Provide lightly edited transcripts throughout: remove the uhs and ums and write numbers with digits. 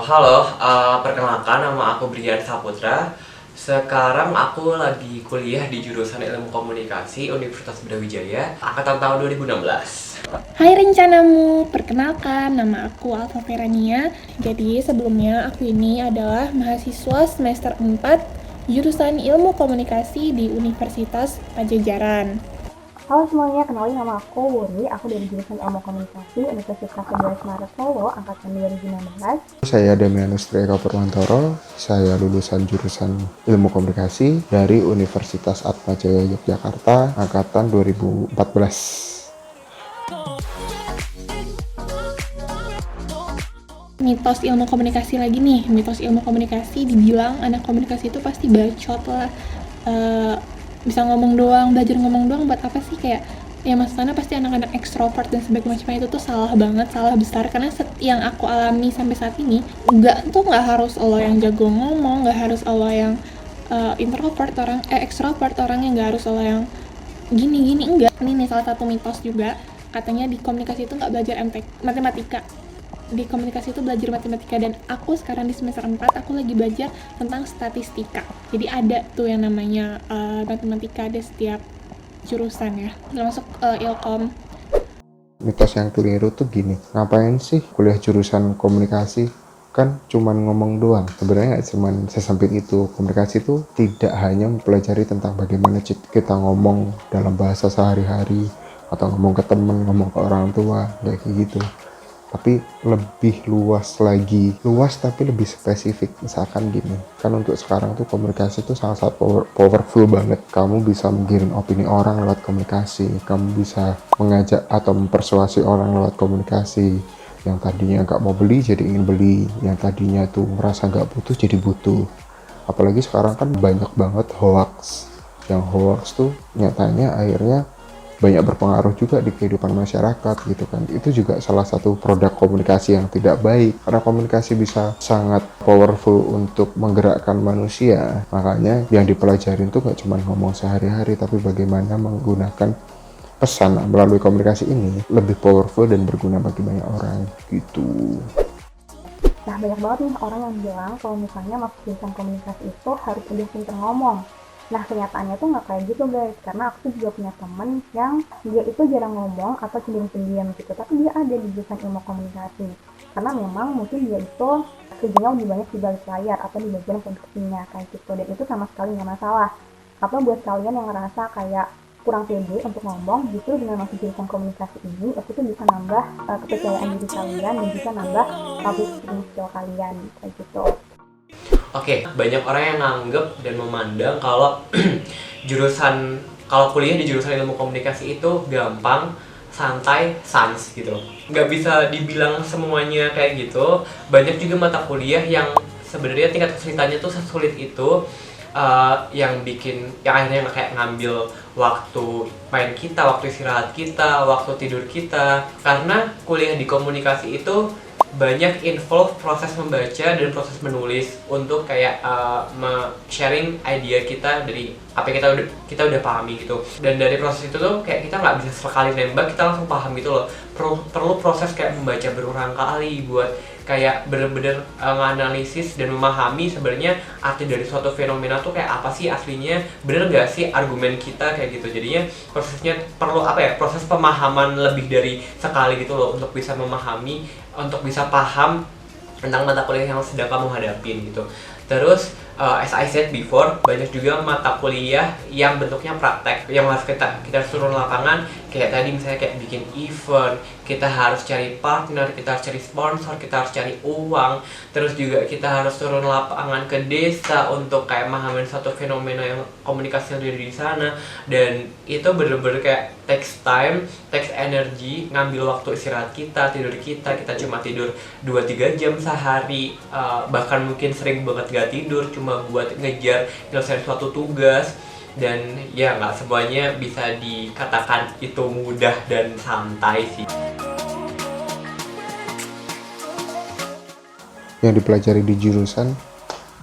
Halo, perkenalkan nama aku Brian Saputra. Sekarang aku lagi kuliah di jurusan Ilmu Komunikasi Universitas Brawijaya, angkatan tahun 2016. Hai rencanamu, perkenalkan nama aku Alfa Verania. Jadi sebelumnya aku ini adalah mahasiswa semester 4 jurusan Ilmu Komunikasi di Universitas Pajajaran. Halo semuanya, kenalin nama aku Wuri, aku dari jurusan Ilmu Komunikasi Universitas 11 Maret Solo, angkatan 2016. Saya Damianus Trieka Purwantoro, saya lulusan jurusan Ilmu Komunikasi dari Universitas Atmajaya Yogyakarta, angkatan 2014. Mitos ilmu komunikasi lagi nih, mitos ilmu komunikasi dibilang anak komunikasi itu pasti bacot lah. Bisa ngomong doang, belajar ngomong doang buat apa sih, kayak ya maksudnya pasti anak-anak ekstrovert dan sebagainya, macamnya itu tuh salah banget, salah besar. Karena yang aku alami sampai saat ini, nggak harus lo yang jago ngomong, nggak harus lo yang introvert, ekstrovert orangnya, nggak harus lo yang gini enggak. Ini nih salah satu mitos juga, katanya di komunikasi itu nggak belajar matematika. Di komunikasi itu belajar matematika, dan aku sekarang di semester 4 aku lagi belajar tentang statistika. Jadi ada tuh yang namanya matematika, ada setiap jurusan ya, termasuk ilkom. Mitos yang keliru tuh gini, ngapain sih kuliah jurusan komunikasi? Kan cuman ngomong doang. Sebenarnya nggak cuman sesempit itu. Komunikasi itu tidak hanya mempelajari tentang bagaimana kita ngomong dalam bahasa sehari-hari, atau ngomong ke temen, ngomong ke orang tua, kayak gitu. Tapi lebih luas lagi, luas tapi lebih spesifik. Misalkan gini, kan untuk sekarang tuh komunikasi tuh sangat powerful banget. Kamu bisa menggiring opini orang lewat komunikasi, kamu bisa mengajak atau mempersuasi orang lewat komunikasi. Yang tadinya nggak mau beli jadi ingin beli, yang tadinya tuh merasa nggak butuh jadi butuh. Apalagi sekarang kan banyak banget hoax. Yang hoax tuh nyatanya akhirnya banyak berpengaruh juga di kehidupan masyarakat gitu kan. Itu juga salah satu produk komunikasi yang tidak baik, karena komunikasi bisa sangat powerful untuk menggerakkan manusia. Makanya yang dipelajarin tuh gak cuma ngomong sehari-hari, tapi bagaimana menggunakan pesan melalui komunikasi ini lebih powerful dan berguna bagi banyak orang gitu. Nah, banyak banget nih orang yang bilang kalau misalnya masuk jurusan komunikasi itu harus udah pinter ngomong. Nah, kenyataannya tuh nggak kayak gitu guys, karena aku juga punya temen yang dia itu jarang ngomong atau cenderung pendiam gitu, tapi dia ada di jurusan ilmu komunikasi. Karena memang mungkin dia itu kerjanya lebih banyak di balik layar atau di bagian produksinya kayak gitu, dan itu sama sekali nggak masalah. Apa buat kalian yang ngerasa kayak kurang pede untuk ngomong, justru dengan masuk jurusan komunikasi ini, itu tuh bisa nambah kepercayaan diri kalian dan bisa nambah public speaking skill kalian kayak gitu. Oke, banyak orang yang nganggep dan memandang kalau kalau kuliah di jurusan Ilmu Komunikasi itu gampang, santai, sans gitu. Nggak bisa dibilang semuanya kayak gitu. Banyak juga mata kuliah yang sebenarnya tingkat kesulitannya tuh sesulit itu, yang akhirnya kayak ngambil waktu main kita, waktu istirahat kita, waktu tidur kita. Karena kuliah di komunikasi itu banyak involve proses membaca dan proses menulis untuk kayak sharing idea kita dari apa yang kita udah pahami gitu. Dan dari proses itu tuh kayak kita nggak bisa sekali nembak kita langsung paham gitu loh. Perlu proses kayak membaca berulang kali buat kayak bener-bener nganalisis dan memahami sebenarnya arti dari suatu fenomena tuh kayak apa sih aslinya, bener nggak sih argumen kita kayak gitu. Jadinya prosesnya perlu proses pemahaman lebih dari sekali gitu loh, untuk bisa memahami, untuk bisa paham tentang mata kuliah yang sedang kamu hadapin gitu. Terus as I said before, banyak juga mata kuliah yang bentuknya praktek, yang harus kita turun lapangan. Kayak tadi misalnya kayak bikin event, kita harus cari partner, kita harus cari sponsor, kita harus cari uang. Terus juga kita harus turun lapangan ke desa untuk kayak memahamin satu fenomena yang komunikasi yang ada di sana. Dan itu bener-bener kayak takes time, takes energy, ngambil waktu istirahat kita, tidur kita cuma tidur 2-3 jam sehari, bahkan mungkin sering banget gak tidur cuma buat ngejar nyelesain suatu tugas. Dan ya nggak semuanya bisa dikatakan itu mudah dan santai sih. Yang dipelajari di jurusan,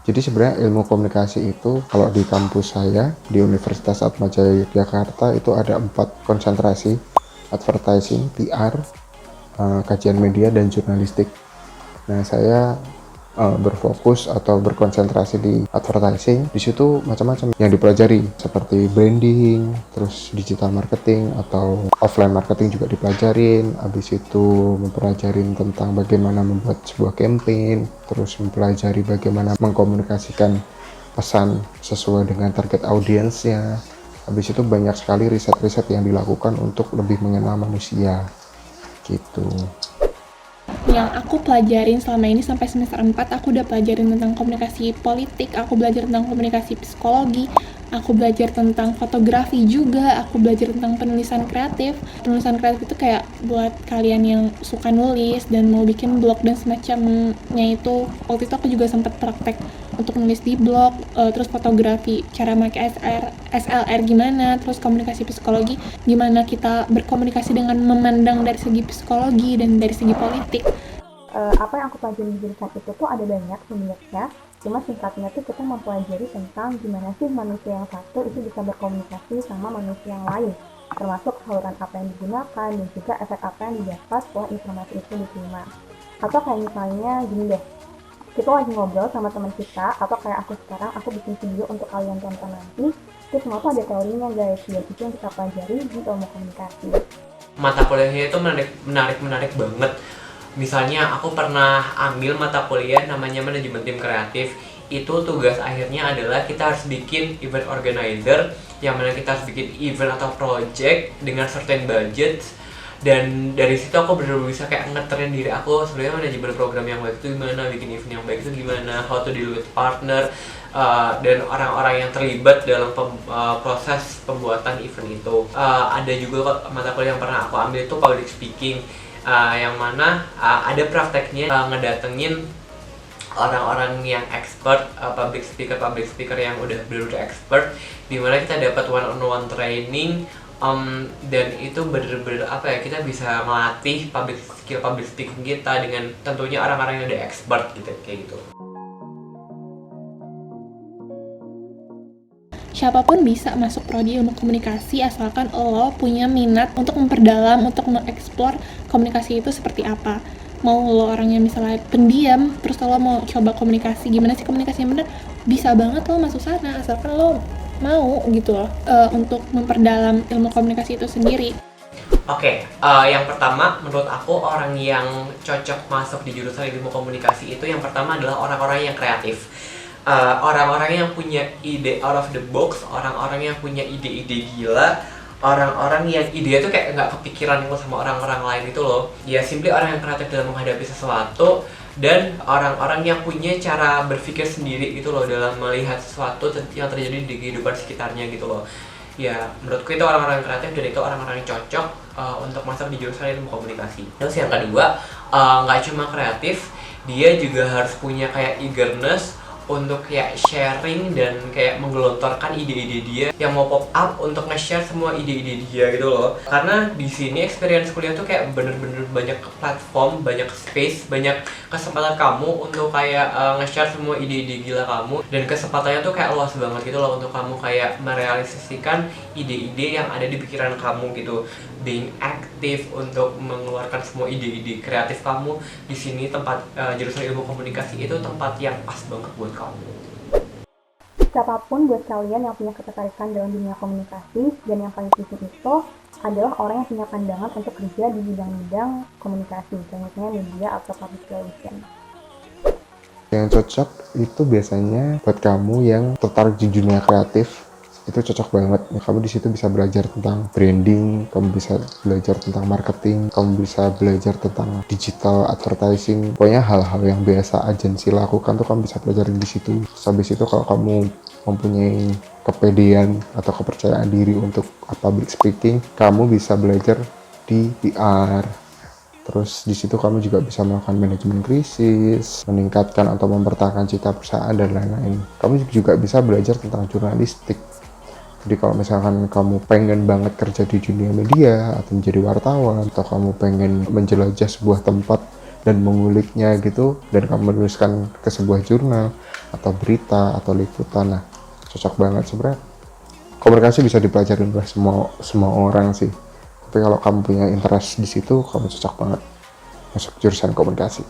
jadi sebenarnya ilmu komunikasi itu kalau di kampus saya di Universitas Atmajaya Yogyakarta itu ada 4 konsentrasi: advertising, PR, kajian media, dan jurnalistik. Nah, saya berfokus atau berkonsentrasi di advertising, di situ macam-macam yang dipelajari seperti branding, terus digital marketing atau offline marketing juga dipelajarin. Habis itu mempelajarin tentang bagaimana membuat sebuah campaign, terus mempelajari bagaimana mengkomunikasikan pesan sesuai dengan target audiensnya. Habis itu banyak sekali riset-riset yang dilakukan untuk lebih mengenal manusia gitu. Yang aku pelajarin selama ini sampai semester 4, aku udah pelajarin tentang komunikasi politik, aku belajar tentang komunikasi psikologi, aku belajar tentang fotografi juga, aku belajar tentang penulisan kreatif. Penulisan kreatif itu kayak buat kalian yang suka nulis dan mau bikin blog dan semacamnya itu. Waktu itu aku juga sempat praktek untuk nulis di blog, terus fotografi, cara pakai SLR gimana, terus komunikasi psikologi, gimana kita berkomunikasi dengan memandang dari segi psikologi dan dari segi politik. Apa yang aku pelajari di jurusan itu tuh ada banyak sebenarnya, cuma singkatnya tuh kita mempelajari tentang gimana sih manusia yang satu itu bisa berkomunikasi sama manusia yang lain, termasuk saluran apa yang digunakan dan juga efek apa yang didapat setelah informasi itu diterima. Atau kayak misalnya gini deh, kita lagi ngobrol sama teman kita, atau kayak aku sekarang, aku bikin video untuk kalian tonton nanti, itu semua tuh ada teorinya guys, dan itu yang kita pelajari di ilmu komunikasi. Mata kuliahnya itu menarik banget. Misalnya aku pernah ambil mata kuliah namanya manajemen tim kreatif. Itu tugas akhirnya adalah kita harus bikin event organizer, yang mana kita harus bikin event atau project dengan certain budget. Dan dari situ aku benar-benar bisa kayak ngetrain diri aku sebenarnya manajemen program yang baik itu gimana, bikin event yang baik itu gimana, how to deal with partner, dan orang-orang yang terlibat dalam proses pembuatan event itu. Ada juga mata kuliah yang pernah aku ambil itu public speaking, yang mana ada prakteknya ngedatengin orang-orang yang expert, public speaker yang udah benar-benar expert, dimana kita dapat one-on-one training, dan itu bener-bener kita bisa melatih skill public speaking kita dengan tentunya orang-orang yang udah expert gitu, kayak gitu. Siapapun bisa masuk prodi ilmu komunikasi asalkan lo punya minat untuk memperdalam, untuk mengeksplor komunikasi itu seperti apa. Mau lo orangnya misalnya pendiam, terus lo mau coba komunikasi, gimana sih komunikasi yang benar, bisa banget lo masuk sana asalkan lo mau gitu loh, untuk memperdalam ilmu komunikasi itu sendiri. Oke, yang pertama menurut aku orang yang cocok masuk di jurusan ilmu komunikasi itu yang pertama adalah orang-orang yang kreatif. Orang-orang yang punya ide out of the box, orang-orang yang punya ide-ide gila, orang-orang yang ide itu kayak nggak kepikiran sama orang-orang lain itu loh. Ya simply orang yang kreatif dalam menghadapi sesuatu, dan orang-orang yang punya cara berpikir sendiri gitu loh dalam melihat sesuatu yang terjadi di kehidupan sekitarnya gitu loh. Ya menurutku itu orang-orang yang kreatif dan itu orang-orang yang cocok untuk masuk di jurusan ilmu komunikasi. Terus yang kedua, nggak cuma kreatif, dia juga harus punya kayak eagerness untuk kayak sharing dan kayak menggelontorkan ide-ide dia yang mau pop up untuk nge-share semua ide-ide dia gitu loh. Karena di sini experience kuliah tuh kayak bener-bener banyak platform, banyak space, banyak kesempatan kamu untuk kayak nge-share semua ide-ide gila kamu, dan kesempatannya tuh kayak luas banget gitu loh untuk kamu kayak merealisasikan ide-ide yang ada di pikiran kamu gitu. Being aktif untuk mengeluarkan semua ide-ide kreatif kamu di sini, tempat jurusan ilmu komunikasi itu tempat yang pas banget buat kamu. Siapapun buat kalian yang punya ketertarikan dalam dunia komunikasi, dan yang paling penting itu adalah orang yang punya pandangan untuk kerja di bidang-bidang komunikasi, contohnya media atau public relation. Yang cocok itu biasanya buat kamu yang tertarik di dunia kreatif, itu cocok banget. Ya, kamu di situ bisa belajar tentang branding, kamu bisa belajar tentang marketing, kamu bisa belajar tentang digital advertising. Pokoknya hal-hal yang biasa agensi lakukan tuh kamu bisa belajar di situ. Terus habis itu kalau kamu mempunyai kepedean atau kepercayaan diri untuk public speaking, kamu bisa belajar di PR. Terus di situ kamu juga bisa melakukan manajemen krisis, meningkatkan atau mempertahankan cita perusahaan dan lain-lain. Kamu juga bisa belajar tentang jurnalistik. Jadi kalau misalkan kamu pengen banget kerja di dunia media atau menjadi wartawan, atau kamu pengen menjelajah sebuah tempat dan menguliknya gitu, dan kamu menuliskan ke sebuah jurnal atau berita atau liputan, nah cocok banget sebenarnya. Komunikasi bisa dipelajari oleh semua orang sih. Tapi kalau kamu punya interest di situ, kamu cocok banget masuk jurusan komunikasi.